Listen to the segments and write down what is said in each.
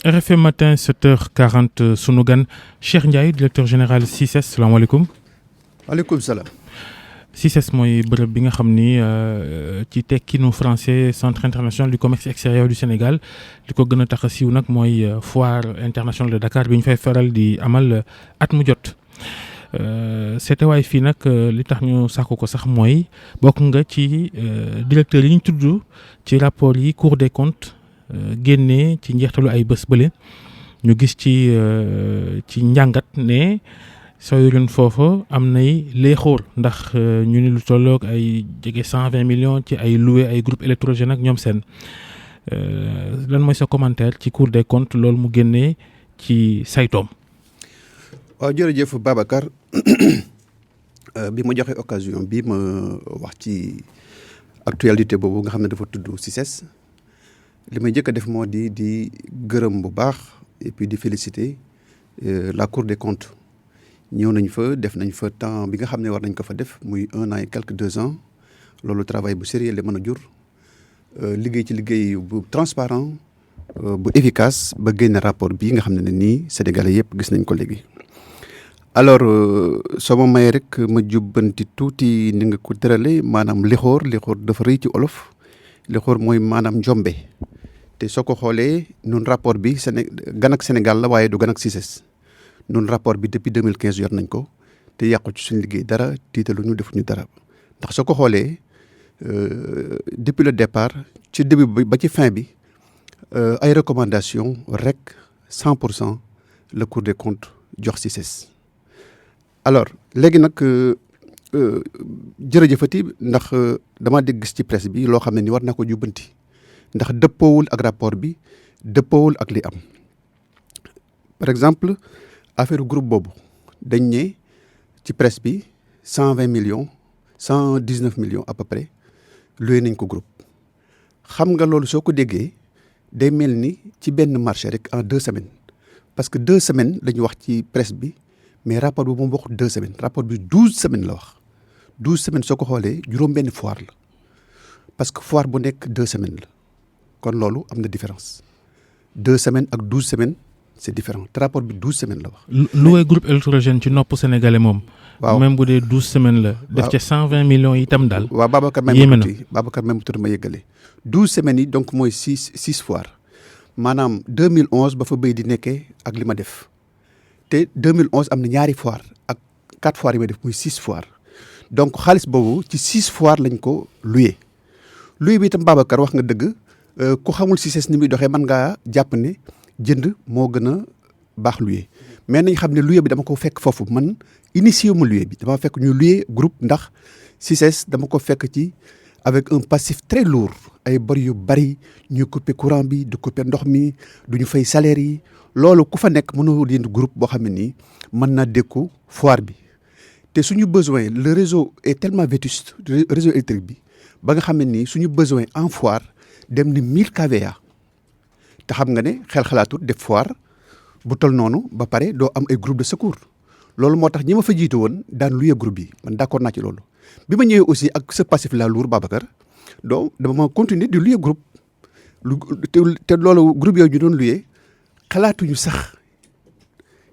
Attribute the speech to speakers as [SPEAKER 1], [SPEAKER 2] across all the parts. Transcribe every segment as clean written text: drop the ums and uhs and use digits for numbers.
[SPEAKER 1] RFM matin 7h40 sunu gan Cheikh Ndiaye directeur général CICES salaamaaleykum.
[SPEAKER 2] waaleykum salaam.
[SPEAKER 1] CICES mooy bërëb bi nga xam ni ci tekkinu français centre international du commerce extérieur du Sénégal li ko gën a tax a siiw nag mooy foire internationale de Dakar bi ñu fay faral di amal at mu jot. seetewaay fii nag li tax ñu sàkku ko sax mooy bokk nga ci directeur yi ñu tudd ci rapport yi Cour des comptes génnee ci njeextalu ay bés bële ñu gis ci njàngat ne sooyurin foofa am nay léexóor ndax ñu ni lu tolloog ay jege 120 millions ci ay loué ay groupe électrogène ak ñoom seen lan mooy sa commentaire ci Cour des comptes loolu mu génnee ci saytoom.
[SPEAKER 2] waaw jërëjëf Babacar bi ma joxe occasion bi ma wax ci actualité boobu nga xam ne dafa tudd CICES li may njëkk a def moo di gërëm bu baax et puis di féliciter la Cour des comptes ñëw nañ fa def nañ fa temps bi nga xam ne war nañ ko fa def muy 1 an et quelques 2 ans loolu travail bu sérieux la mën a jur liggéey ci liggéey bu transparent bu efficace ba génne rapport bii nga xam ne nii Sénégalais yëpp gis nañ ko léegi. alors soo ma mayee rek ma jubbanti tuuti ni nga ko tërale maanaam lixóor dafa rëy ci olof lixóor mooy maanaam njombe te soo ko xoolee nun rapport bi gan ak Sénégal la waaye du gan ak CICES nun rapport bi depuis 2015 yor nañ ko te yàqu ci suñu liggéey dara tiitaluñu defuñu dara ndax soo ko xoolee depuis le départ ci début bi ba ci fin bi ay recommandations rek 100% la Cour des comptes jox CICES. alors léegi nag jërëjëfati ndax dama dégg gis ci presse bi loo xam ne ni war naa ko jubbanti ndax dëppoowul ak rapport bi dëppoowul ak li am par exemple affaire groupe boobu dañ ne ci presse bi 120 millions 119 millions à peu près loué nañ ko groupe xam nga loolu soo ko déggee day mel ni ci benn marché rek en 2 semaines parce que 2 semaines la ñu wax ci presse bi mais rapport bi moom waxul 2 semaines rapport bi 12 semaines la wax 12 semaines soo ko xoolee juróom-benn foire la parce que foire bu nekk 2 semaines la kon loolu am na différence 2 semaines ak 12 semaines c'est différent te rapport bi 12 semaines la wax.
[SPEAKER 1] loué groupe électrogène ci nopp sénégalais moom.
[SPEAKER 2] waaw
[SPEAKER 1] même bu dee 12 semaines la. def ca 120 millions itam daal.
[SPEAKER 2] waaw Babacar même tuuti ma yëggale 12 semaines yi donc mooy 6 foire maanaam 2011 ba fa béy di nekkee ak li ma def. te 2011 am na ñaari foire ak 4 foires yi may def muy 6 foires donc xaalis boobu ci 6 foires lañ ko loué bi itam Babacar wax nga dëgg ku xamul CICES ni muy doxee mën ngaa jàpp ne jënd moo gën a baax loué mais nañ xam ne loué bi dama ko fekk foofu man initié mu loué bi dama fekk ñu loué groupe ndax CICES dama ko fekk ci avec un passif très lourd ay bor yu bari ñu coupé courant bi du coupé ndox mi du ñu fay salaire yi loolu ku fa nekk mënoo leen groupe boo xam ne nii mën naa dékku foire bi te suñu besoin le réseau est tellement vétuste réseau électrique bi ba nga xam ne nii suñu besoin en foire dem ni 1000 kVA te xam nga ne xel xalaatut def foire bu tol noonu ba pare doo am ay groupe de secours loolu moo tax ñi ma fa jiitu woon daan luye groupe yi man d'accord naa ci loolu bi ma ñëwee aussi ak ce passif la lourd Babacar donc dama ma continuer di luye groupe te loolu groupe yooyu ñu doon luye xalaatuñu sax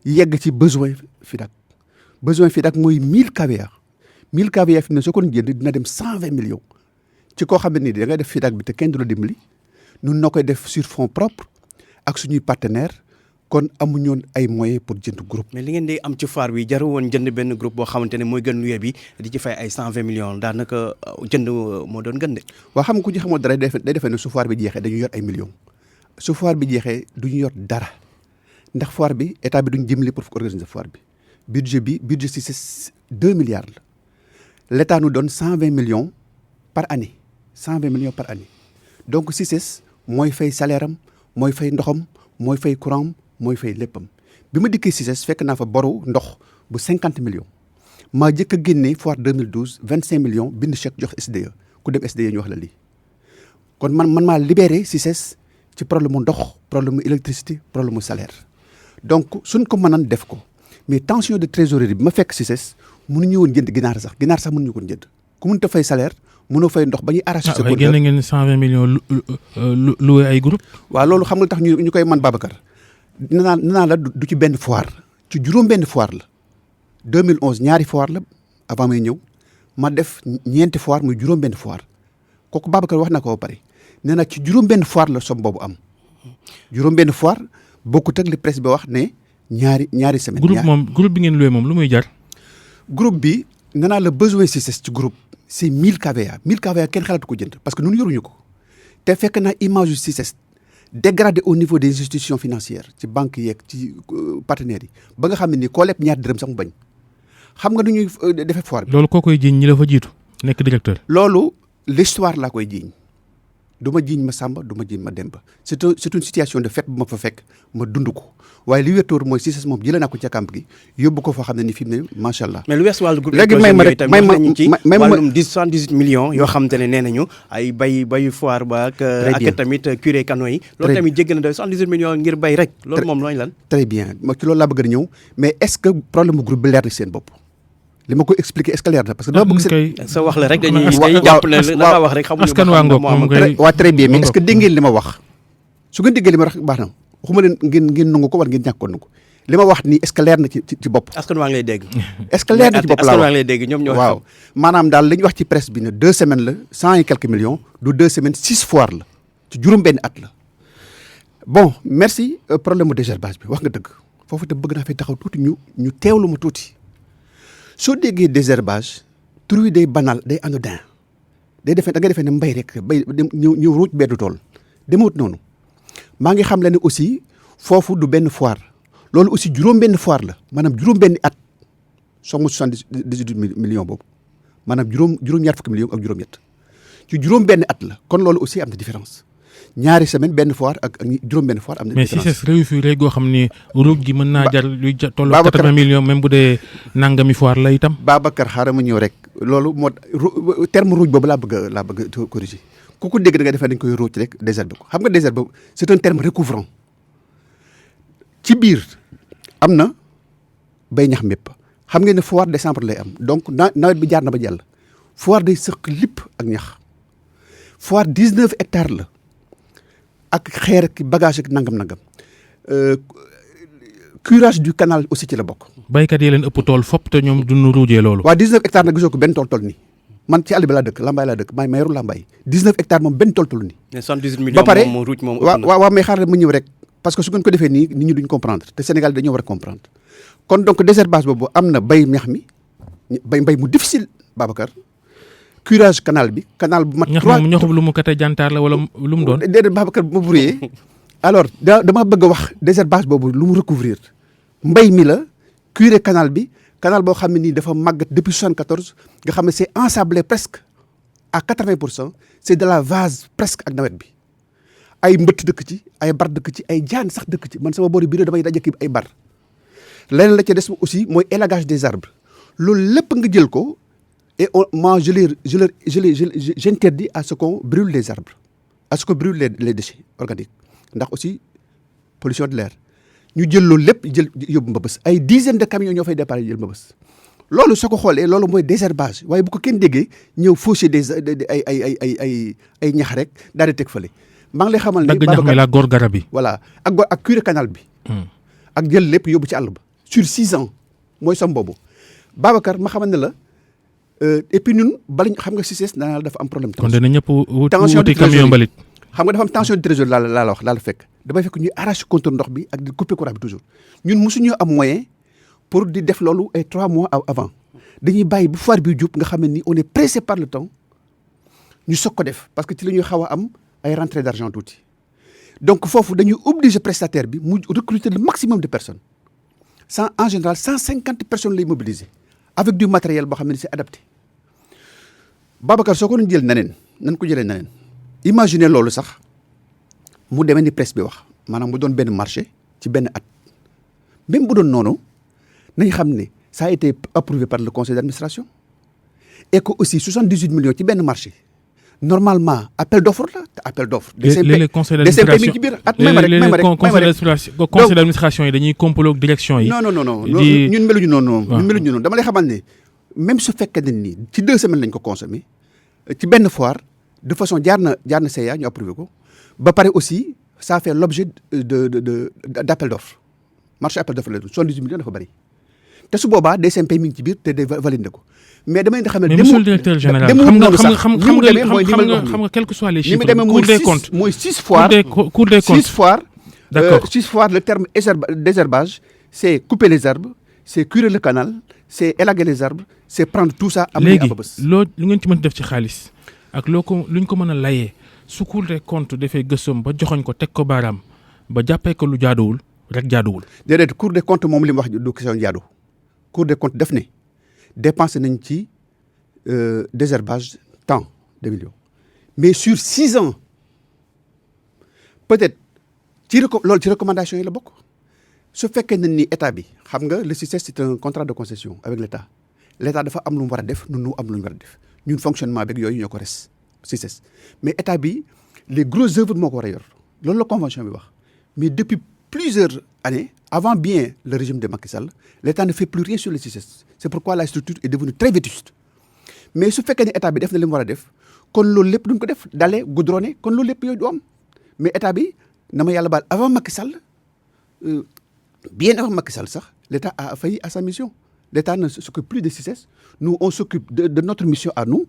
[SPEAKER 2] yegg ci besoin FIDAK mooy 1000 kVA 1000 kVA fi ne soo ko jënd dina dem 120 millions ci koo xam ne nii da ngay def FIDAK bi te kenn du la dimbali nun noo koy def sur fonds propres ak suñuy partenaires kon amuñoon ay moyens pour jënd groupe.
[SPEAKER 3] mais li ngeen di am ci foire bi jaru woon jënd benn groupe boo xamante ne mooy gën luye bi di ci fay ay 120 millions daanaka jënd moo doon gën de.
[SPEAKER 2] waaw xam nga ku ci xamoo dara day defee ne su foire bi jeexee dañu yor ay millions su foire bi jeexee duñu yor dara. ndax foire bi état bi duñ jëmli pour organiser foire bi budget si c'est 2 milliards la l'état nous donne 120 millions par année 120 millions par année donc CICES mooy fay salaire am mooy fay ndoxam mooy fay courant am mooy fay léppam bi ma dikkee CICES fekk naa fa boru ndox bu 50 millions maa jëkk a génnee foire 2012 25 millions bind chèque jox SDE ku dem SDE ñu wax la lii kon man maa libéré CICES ci problème mu ndox problème mu électricité problème mu salaire donc suñ ko mënoon def ko mais tension de trésorerie bi ma fekk CICES mënuñu woon jënd ginaar sax mënuñu ko jënd ku mënut a fay salaire mënoo fay ndox ba ñuy arraché sa.
[SPEAKER 1] waaw génne ngeen 120 millions loué ay groupe.
[SPEAKER 2] waaw loolu xam nga tax ñu koy man Babacar nee naa la du ci benn foire ci juróom-benn foire la 2011 ñaari foire la avant may ñëw ma def ñeenti foire muy juróom-benn foire kooku Babacar wax na ko ba pare nee na ci juróom-benn foire la somme boobu am juróom-benn foire bokkut ak li presse bi wax ne ñaari semaine.
[SPEAKER 1] groupe bi ngeen loué moom lu muy jar.
[SPEAKER 2] groupe bi nee naa la besoin CICES ci groupe c'est 1000 kVA 1000 kVA kenn xalaatu ko jënd parce que ñun yoruñu ko te fekk na image yu CICES dégradé au niveau des institutions financières ci banques yeeg ci partenaires yi ba nga xam ne nii koo leb ñaar dërëm sax mu bañ xam nga nu ñuy defee foire bi.
[SPEAKER 1] loolu koo koy jiiñ ñi la fa jiitu nekk directeur.
[SPEAKER 2] loolu l'histoire laa koy jiiñ du ma jiiñ ma Samba du ma jiiñ ma Demba c'est une situation de fait bu ma fa fekk ma dund ko waaye li wér-tóor mooy CICES moom jëlee naa ko ca camp gi yóbbu ko foo xam ne ni fi mu ne macha allah.
[SPEAKER 3] mais lu wees wàllu groupe
[SPEAKER 2] léegi may ma rek may ma
[SPEAKER 3] ci wàllum 78 millions yoo xam te ne nee nañu ay bayu foire ba ak tamit curé canaux yi. loolu tamit jégg na doy 78 millions ngir bay rek. loolu moom looñu lan.
[SPEAKER 2] très bien ma ci loolu laa bëgg a ñëw mais est-ce que problème mu groupe bi leer na seen bopp li ma koy expliquer est-ce que leer na parce que dama bëgg
[SPEAKER 3] sa wax la rek dañuy jàpp ne da nga wax rek xamuñu
[SPEAKER 1] askan waa ngoog moom kay
[SPEAKER 2] waaw très bien mais est-ce que dégg ngeen li ma wax su ngeen déggee li ma wax baax na waxuma leen ngeen nangu ko wala ngeen ñàkk ko nangu li ma wax nii est-ce que leer na ci bopp.
[SPEAKER 3] askan waa ngi lay dégg.
[SPEAKER 2] est-ce que leer na ci bopp laa wax
[SPEAKER 3] askan waa ngi lay dégg ñoom ñoo.
[SPEAKER 2] waaw maanaam daal li ñu wax ci presse bi ne 2 semaines la 100 et quelques millions du 2 semaines 6 foires la ci juróom-benn at la. bon merci problème mu désherbage bi wax nga dëgg foofu te bëgg naa fay taxaw tuuti ñu teewlu ma tuuti soo déggee désherbage tur wi day banal day anodin day defee da ngay defee ne mbay rek bay ñëw ruuj beddu tool demewut noonu maa ngi xam le ne aussi foofu du benn foire loolu aussi juróom-benn foire la maanaam juróom-benn at somme 78 millions boobu maanaam juróom-ñaar fukki millions ak juróom-ñett ci juróom-benn at la kon loolu aussi am na différence ñaari semaine benn foire ak juróom-benn foire am na différence.
[SPEAKER 1] mais CICES réussir rek goo xam ne ruuj gi mën naa jar luy toll 80 millions même bu dee nangami foire la itam.
[SPEAKER 2] Babacar xaaral ma ñëw rek loolu moo terme ruuj boobu laa bëgg a corriger ku ko dégg da nga defee dañ koy ruuj rek désherber ko xam nga désherber c'est un terme recouvrant ci biir am na bay ñax mépp xam ngeen ne foire décembre lay am donc nawet bi jaar na ba jàll foire day sëq lipp ak ñax foire 19 hectares la ak xeer ak bagage ak nangam curage du canal aussi ci la bokk.
[SPEAKER 1] baykat yi leen ëpp tool fopp te ñoom duñu ruujee loolu.
[SPEAKER 2] waa 19 hectares nag gisoo ko benn tool nii man ci àll bi laa dëkk Lambaye laa dëkk ma yoru Lambaye 19 hectares moom benn tool nii.
[SPEAKER 3] mais 78 millions
[SPEAKER 2] ba pare
[SPEAKER 3] moom ruuj moom
[SPEAKER 2] waaw mais xaaral ma ñëw rek parce que su ngeen ko defee nii nit ñi duñ comprendre te Sénégal dañoo war a comprendre kon donc désherbage boobu am na bay ñax mi mbay mu difficile Babacar curage canal bi canal bu mat.
[SPEAKER 1] ñax lu mu kate jantaar la wala lu mu doon.
[SPEAKER 2] déedéet Babacar bu ma brouillé alors dama bëgg a wax désherbage boobu lu mu recouvrir mbay mi la curé canal bi canal boo xam ne nii dafa màggat depuis 74 nga xam ne c'est ensablé presque à 80% c'est de la vase presque ak nawet bi ay mbëtt dëkk ci ay bar dëkk ci ay jaan sax dëkk ci man sama boori biir damay daje ay bar leneen la ca des aussi mooy élagage des arbres loolu lépp nga jël ko et moi j'interdis à ce qu'on brûle les arbres à ce qu'on brûle les déchets organiques ndax aussi pollution de l'air ñu jël loolu lépp yóbbu Mbëbës ay dizaines de camions ñoo fay départ jël Mbëbës loolu soo ko xoolee loolu mooy désherbage waaye bu ko kenn déggee ñëw faucher ay ñax rek daal di teg fële maa ngi lay xamal ni
[SPEAKER 1] dagg ñax mi la góor garab yi
[SPEAKER 2] voilà ak curé canal bi ak jël lépp yóbbu ci àll ba sur 6 ans mooy som boobu Babacar ma xamal ne la et puis ñun bala xam nga CICES daanaka dafa am problème.
[SPEAKER 1] kon dana ñëpp wuti camion mbalit.
[SPEAKER 2] xam nga dafa am tension de trésorerie laa la wax laa la fekk damay fekk ñuy arracher compteur ndox bi ak di couper courant bi toujours ñun mosuñu am moyen pour di def loolu ay 3 mois avant dañuy bàyyi bu foire bi jub nga xam ne ni on est pressé par le temps ñu soog ko def parce que ci la ñuy xaw a am ay rentrée d'argent tuuti donc foofu dañuy obliger prestataire bi mu recruter le maximum de personnes en général 150 personnes lay mobiliser avec du matériel boo xam ne c'est adapté Babacar soo ko doon jël naneen nan ko jëlee naneen imaginez loolu sax mu demee ni presse bi wax maanaam mu doon benn marché ci benn at même bu doon noonu nañ xam ne ça a été approuvé par le conseil d'administration et que aussi 78 millions ci benn marché normalement appel d'offre la te appel d'offre.
[SPEAKER 1] les conseils d'administration conseil d'administration yi dañuy complot direction yi.
[SPEAKER 2] non ñun meluñu noonu dama lay xamal ne même su fekkee ne nii ci 2 semaines lañ ko consommé ci benn foire de façon jaar na CA ñu approuvé ko ba pare aussi ça fait l'objet d'appel d'offres marché appel d'offres la 78 millions dafa bëri te su boobaa DCMP mi ngi ci biir te day validé ko mais dama leen di xam ne.
[SPEAKER 1] mais monsieur le directeur général xam nga quel que soit les chiffres. Cour des comptes
[SPEAKER 2] mooy 6 foires.
[SPEAKER 1] Cour des comptes
[SPEAKER 2] 6 foires.
[SPEAKER 1] d'accord
[SPEAKER 2] 6 foires le terme désherbage c'est couper les arbres c'est curer le canal c'est élaguer les arbres c'est prendre tout ça. am nañu ababës
[SPEAKER 1] léegi loo lu ngeen ci mën def ci xaalis ak loo ko luñ ko mën a layee su Cour des comptes dafay gëstoom ba joxoñ ko teg ko baaraam ba jàppee ko lu jaaduwul rek jaaduwul.
[SPEAKER 2] déedéet Cour des comptes moom li mu wax du question jaadu Cour des comptes def ne dépensé nañ ci désherbage tant de millions mais sur 6 ans peut-être loolu ci recommandation yi la bokk su fekkee ne ni état bi xam nga le CICES c'est un contrat de concession avec l'état dafa am lu mu war a def ñun ñu am lu ñu war a def ñun fonctionnement beeg yooyu ñoo ko res CICES mais état bi les grosses œuvres moo ko war a yor loolu la convention bi wax mais depuis plusieurs années avant bien le régime de Macky Sall l'état ne fait plus rien sur le CICES c'est pourquoi la structure est devenue très vétuste mais su fekkee ne état bi def na li mu war a def kon loolu lépp duñ ko def dalee goudronné kon loolu lépp yooyu du am mais état bi na ma yàlla baal avant Macky Sall bien avant Macky Sall sax l'état a failli à sa mission l'état ne s'occupe plus de CICES nous on s'occupe de notre mission à nous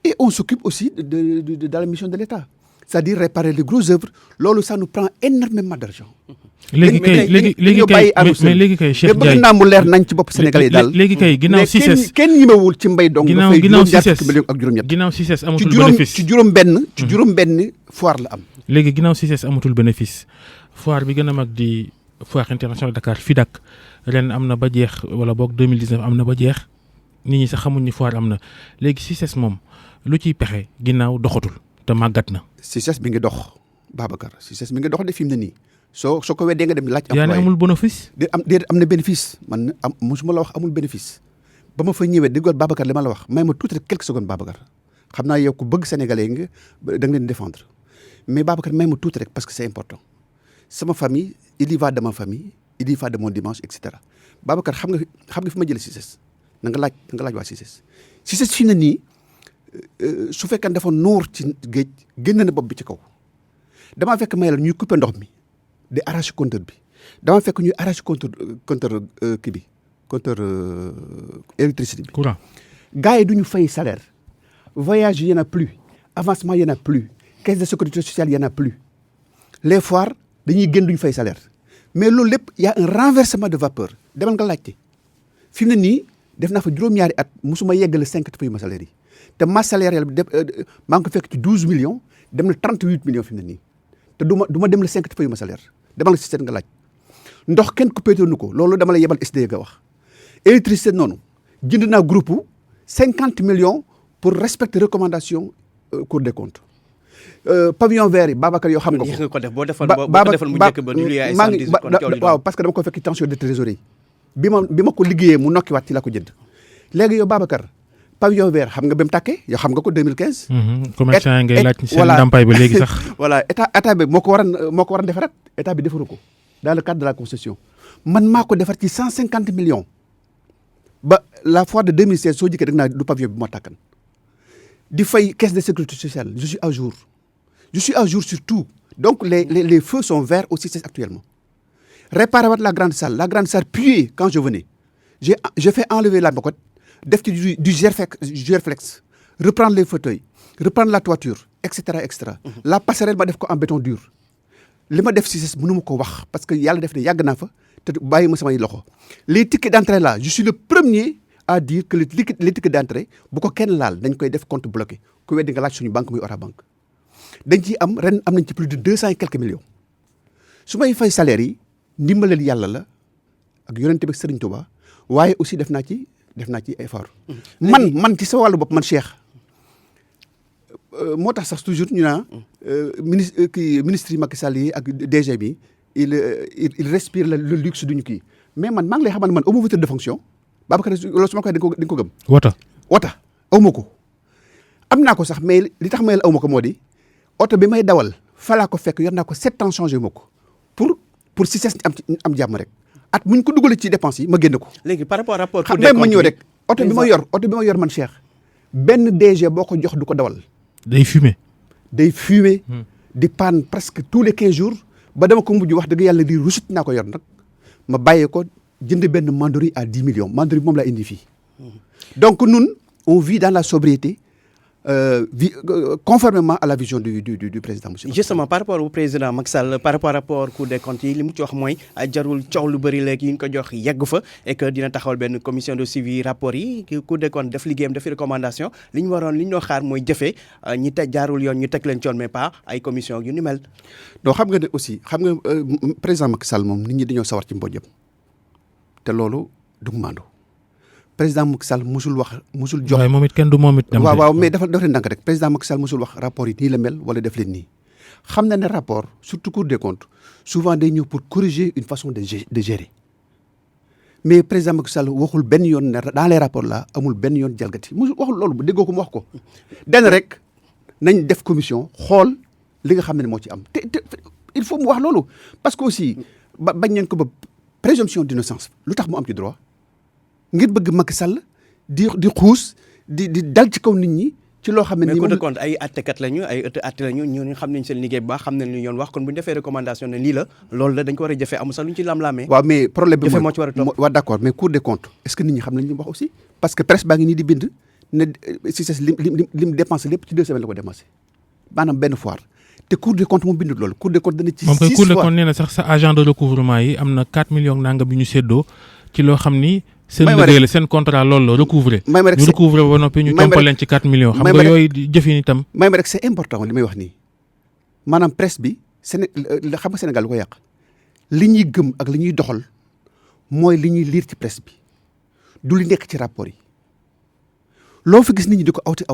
[SPEAKER 2] et on s'occupe aussi de la mission de l'état c'est-à-dire réparer les grosses œuvres loolu ça nous prend énormément d'argent.
[SPEAKER 1] léegi kay mais léegi kay Cheikh Ndiaye
[SPEAKER 2] bëgg naa mu leer nañ ci bopp Sénégal yi daal.
[SPEAKER 1] léegi kay ginnaaw CICES
[SPEAKER 2] kenn ñemewul ci mbay dong.
[SPEAKER 1] ginnaaw CICES
[SPEAKER 2] millions ak juróom-ñett.
[SPEAKER 1] ginnaaw CICES amatul bénéfice
[SPEAKER 2] ci juróom-benn foire la am.
[SPEAKER 1] léegi ginnaaw CICES amatul bénéfice foire bi gën a mag di foire internationale Dakar FIDAK ren am na ba jeex wala boog 2019 am na ba jeex nit ñi sax xamuñ ni foire am na léegi CICES moom lu ciy pexe ginnaaw doxatul te màggat na.
[SPEAKER 2] CICES bi ngi dox Babacar CICES bi ngi dox de fi mu ne nii soo ko weddee nga dem laaj.
[SPEAKER 1] yaa ne amul bénéfice.
[SPEAKER 2] am na bénéfice man mosuma la wax amul bénéfice ba ma fa ñëwee déggoon Babacar li ma la wax may ma tuuti rek quelques secondes Babacar xam naa yow ku bëgg sénégalais nga da nga leen défendre mais Babacar may ma tuuti rek parce que c'est important sama famille il y va de ma famille il y va de mon dimanche et cetera Babacar xam nga fi ma jëlee CICES na nga laaj waa CICES fi na nii su fekkee dafa nuur ci géej génn na bopp bi ci kaw damaa fekk may la ñuy couper ndox mi di arracher compteur bi damaa fekk ñuy arracher compteur kii bi compteur électricité bi.
[SPEAKER 1] courant
[SPEAKER 2] gars yi du ñu fay salaire voyage y en a plus avancement y en a plus caisse de sécurité sociale y en a plus les foires dañuy génn duñu fay salaire mais loolu lépp y a un renversement de vapeur demal nga laajte fi mu ne nii def naa fa juróom-ñaari at musuma yeggale 5 te fayu ma salaire yi te masse salariale bi maa ngi ko fekk ci 12 millions dem na 38 millions fi mu ne nii te du ma dem le 5 te fayu ma salaire demal nga si seet nga laaj ndox kenn coupé nu ko loolu dama la yebal SDE nga wax électricité noonu jënd naa groupe 50 millions pour respecter recommandation Cour des comptes pavillon vert yi Babacar yoo xam nga ko
[SPEAKER 3] def boo defoon bu njëkk ba ñu luy ay
[SPEAKER 2] waaw parce que dama ko fekk tension de trésorerie bi ma ko liggéeyee mu nokkiwaat ci la ko jënd léegi yow Babacar pavillon vert xam nga ba mu tàkkee yow xam nga ko 2015.
[SPEAKER 1] commerçant yi ngay laaj seen ndàmpaay ba léegi sax.
[SPEAKER 2] voilà état bi moo ko waroon defaraat état bi defaru ko dans le cadre de la concession man maa ko defar ci 150 millions ba la foire de 2016 soo jëkkee da nga naa du pavillon bi moo tàkkan di fay caisse de sécurité sociale je suis à jour sur tout donc les feux sont verts aussi c'est actuellement réparer waat la grande salle puait quand je venais j'ai fait enlever la moquette def ci du Gerflex reprendre les fauteuils reprendre la toiture et cetera la passerelle ma def ko en béton dur li ma def CICES mënu ma ko wax parce que yàlla def ne yàgg naa fa te bàyyi ma samay loxo les tickets d'entrée là je suis le premier à dire que les tickets d'entrée bu ko kenn laal dañ koy def compte bloqué ku weddi nga laaj suñu banque muy Orabank dañ ciy ren am nañ ci plus de 200 et quelques millions su may fay salaire yi ndimbalal yàlla la ak yonente bi Serigne Touba waaye aussi def naa ci effort man ci sa wàllu bopp man Cheikh moo tax sax toujours ñu naa ministre yi Macky Sall yi ak DG bi il respire le luxe duñu kii mais man maa ngi lay xamal man amu voiture de fonction Babacar loolu su ma koy di nga ko gëm wota aw ma ko am naa ko sax mais li tax may la aw ma ko moo di oto bi may dawal falaa ko fekk yor naa ko 7 ans changé ma ko pour CICES am jàmm rek at muñ ko dugalee ci dépense yi ma génn ko.
[SPEAKER 3] léegi par rapport rapport
[SPEAKER 2] xam nga ma ñëw rek oto bi ma yor man Cheikh benn DG boo ko jox du ko dawal.
[SPEAKER 1] day fumer.
[SPEAKER 2] di panne presque tous les 15 jours ba dama ko mujj wax dëgg yàlla di rusut naa ko yor nag ma bàyyee ko jënd benn mandarine à 10 millions mandarine moom laa indi fii donc nun on vit dans la sobriété conformément à la vision du président monsieur.
[SPEAKER 3] Justement par rapport au président Macky Sall par rapport Cour des comptes yi li mu ci wax mooy jarul coow lu bëri léegi yi ñu ko jox yegg fa et que dina taxawal benn commission de suivi rapport yi Cour des comptes def liggéeyam def recommandation li ñu doon xaar mooy jëfee ñi jaarul yoon ñu teg leen coon mais pas ay commission yu ni mel.
[SPEAKER 2] donc xam nga ne aussi xam nga président Macky Sall moom nit ñi dañoo sawar ci mbojjam te loolu du maandu. président Macky Sall musul jox.
[SPEAKER 1] waaye moom it kenn du moom it.
[SPEAKER 2] waaw mais dafa leen ndànk rek président Macky Sall musul wax rapport yi nii la mel wala def leen nii xam na ne rapport surtout Cour des comptes souvent day ñëw pour corriger une façon de gérer mais président Macky Sall waxul benn yoon ne dans les rapports là amul benn yoon jalgati musul waxul loolu bu déggoo ko mu wax ko. den rek nañ def commission xool li nga xam ne moo ci am te il faut mu wax loolu parce que aussi bañ nañ ko ba présomption d'innocence lu tax mu am ci droit. ngir bëgg Macky Sall di xuus di dal ci kaw nit ñi ci loo xam ne.
[SPEAKER 3] mais Cour des comptes ay attekat lañu ay atte lañu ñu xam nañ seen liggéey bu baax xam nañ li yoon wax kon bu ñu defee recommandation ne lii la loolu la dañ ko war a jëfee amul sax lu ñu ci lam-lamee.
[SPEAKER 2] waaw mais problème bi
[SPEAKER 3] jëfee moo ci war a topp
[SPEAKER 2] waaw d'accord mais Cour des comptes est-ce que nit ñi xam nañ li mu wax aussi parce que presse baa ngi nii di bind ne Cissé lim dépensé lépp ci 2 semaines la ko dépensé maanaam benn foire te Cour des comptes moom bindul loolu Cour des comptes dana ci 6 fois
[SPEAKER 1] moom kay Cour des comptes nee na sax sa agent de recouvrement yi am na 4 millions nangam bi ñu séddoo ci loo xam ni seen liggéey la seen contrat loolu la recouvrer ñu recouvrer ba noppi ñu tompal leen ci 4 millions xam nga yooyu jëfin itam
[SPEAKER 2] may ma rek c'est important li may wax nii maanaam presse bi xam nga Sénégal lu ko yàq li ñuy gëm ak li ñuy doxal mooy li ñuy lire ci presse bi du li nekk ci rapport yi loo fi gis nit ñi di ko awte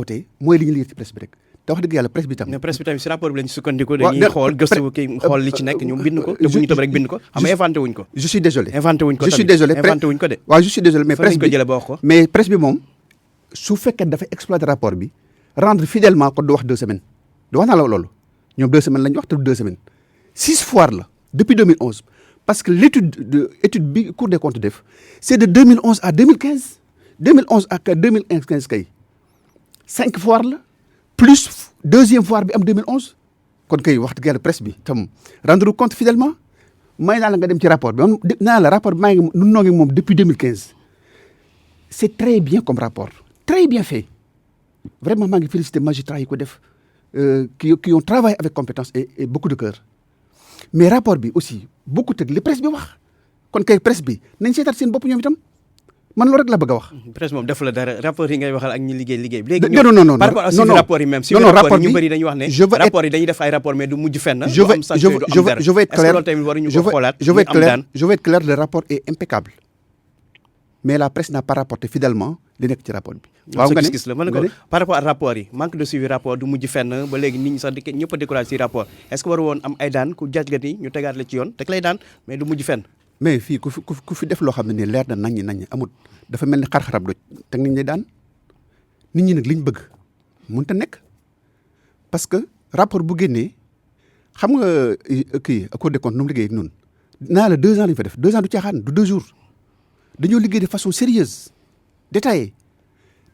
[SPEAKER 2] mooy li ñuy lire ci presse bi rek te wax dëgg yàlla presse bi tam.
[SPEAKER 3] mais presse bi tamit si rapport bi lañu sukkandiku dañuy xool gëstu kii xool li ci nekk ñu bind ko te bu ñu tëb rek bind ko xam nga inventé wuñ ko.
[SPEAKER 2] je suis désolé
[SPEAKER 3] inventé wuñ ko
[SPEAKER 2] je suis désolé
[SPEAKER 3] inventé wuñ ko de.
[SPEAKER 2] waaw je suis désolé mais presse bi
[SPEAKER 3] ko jëlee ba wax ko.
[SPEAKER 2] mais presse bi moom su fekkee dafay exploiter rapport bi rendre fidèlement ko du wax 2 semaines du wax naa la loolu ñoom 2 semaines lañu wax te du 2 semaines 6 foires la depuis 2011 parce que étude bi Cour des comptes def c'est de 2011 à 2015 2011 ak 2015 kay 5 foires la plus deuxième foire bi am 2011 kon kay wax dëgg yàlla presse bi tam rendre compte fidèlement may naa la nga dem ci rapport bi man naa la rapport bi maa ngi nun noo ngi moom depuis 2015 c'est très bien comme rapport très bien fait vraiment maa ngi féliciter magistrats yi ko def qui ont travaillé avec compétence et beaucoup de cœur mais rapport bi aussi beaucoup teg li presse bi wax kon kay presse bi nañ seetaat seen bopp ñoom itam man loolu rek la bëgg a wax.
[SPEAKER 3] presse moom def la dara rapport yi ngay waxal ak ñi liggéey bi. léegi
[SPEAKER 2] non
[SPEAKER 3] par rapport ak suivi rapport yi même. suivi rapport yi ñu bëri dañuy wax ne. rapport yi dañuy def ay rapport mais du mujj fenn.
[SPEAKER 2] je vais être clair je vais être clair le rapport est impeccable mais la presse n'a pas rapporté fidèlement li nekk ci rapport bi.
[SPEAKER 3] waaw nga gis-gis la mën na ko par rapport ak rapport yi manque de suivi rapport du mujj fenn ba léegi nit ñi sax ñëpp a découragé ci rapport est-ce que war woon am ay daan ku jalgati ñu tegaat la ci yoon teg lay daan mais du mujj fenn.
[SPEAKER 2] mais fii ku fi def loo xam ne nii leer na naññi amul dafa mel ni xar-xarab doj teg nañ lay daan nit ñi nag liñ bëgg mënut a nekk parce que rapport bu génnee xam nga kii Cour des comptes nu mu liggéey ak noonu naa la 2 ans lañ fa def 2 ans du caaxaan du 2 jours dañoo liggéey de façon sérieuse détaillée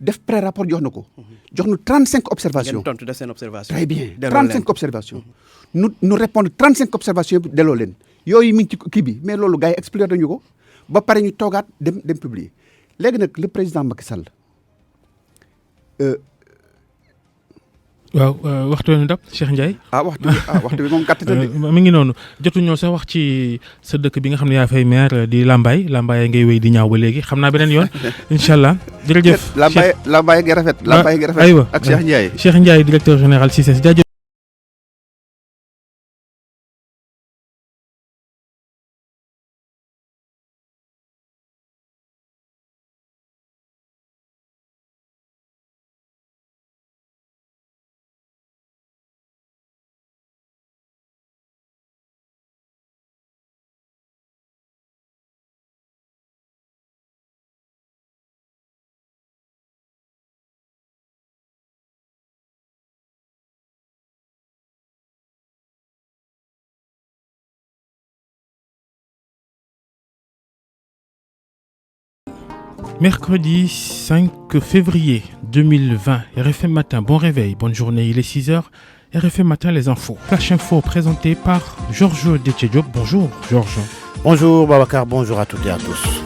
[SPEAKER 2] def pré-rapport jox na ko. jox nu 35 observations.
[SPEAKER 3] ngeen tontu def seen observation.
[SPEAKER 2] très bien 35 observations. nu répondre 35 observations yëpp delloo leen. yooyu mi ngi ci kii bi mais loolu gars yi expliqué nañu ko ba pare ñu toogaat dem publier léegi nag le président Macky Sall.
[SPEAKER 1] waaw waxtu bi dab Cheikh Ndiaye.
[SPEAKER 2] waxtu bi moom gàtt na
[SPEAKER 1] mi ngi noonu jotuñoo sax wax ci sa dëkk bi nga xam ne yaa fay maire di Lambaye ngay wéy di ñaaw ba léegi xam naa beneen yoon incha allah jërëjëf.
[SPEAKER 2] Lambaye gi rafet. Lambaye gi rafet
[SPEAKER 1] aywa
[SPEAKER 2] ak Cheikh Ndiaye.
[SPEAKER 1] Cheikh Ndiaye directeur général CICES jaajëf. Mercredi 5 février 2020, RFM Matin, bon réveil, bonne journée, il est 6h. RFM Matin, les infos. Flash Info présenté par Georges Détié Diop. Bonjour Georges.
[SPEAKER 4] Bonjour Babacar, bonjour à toutes et à tous.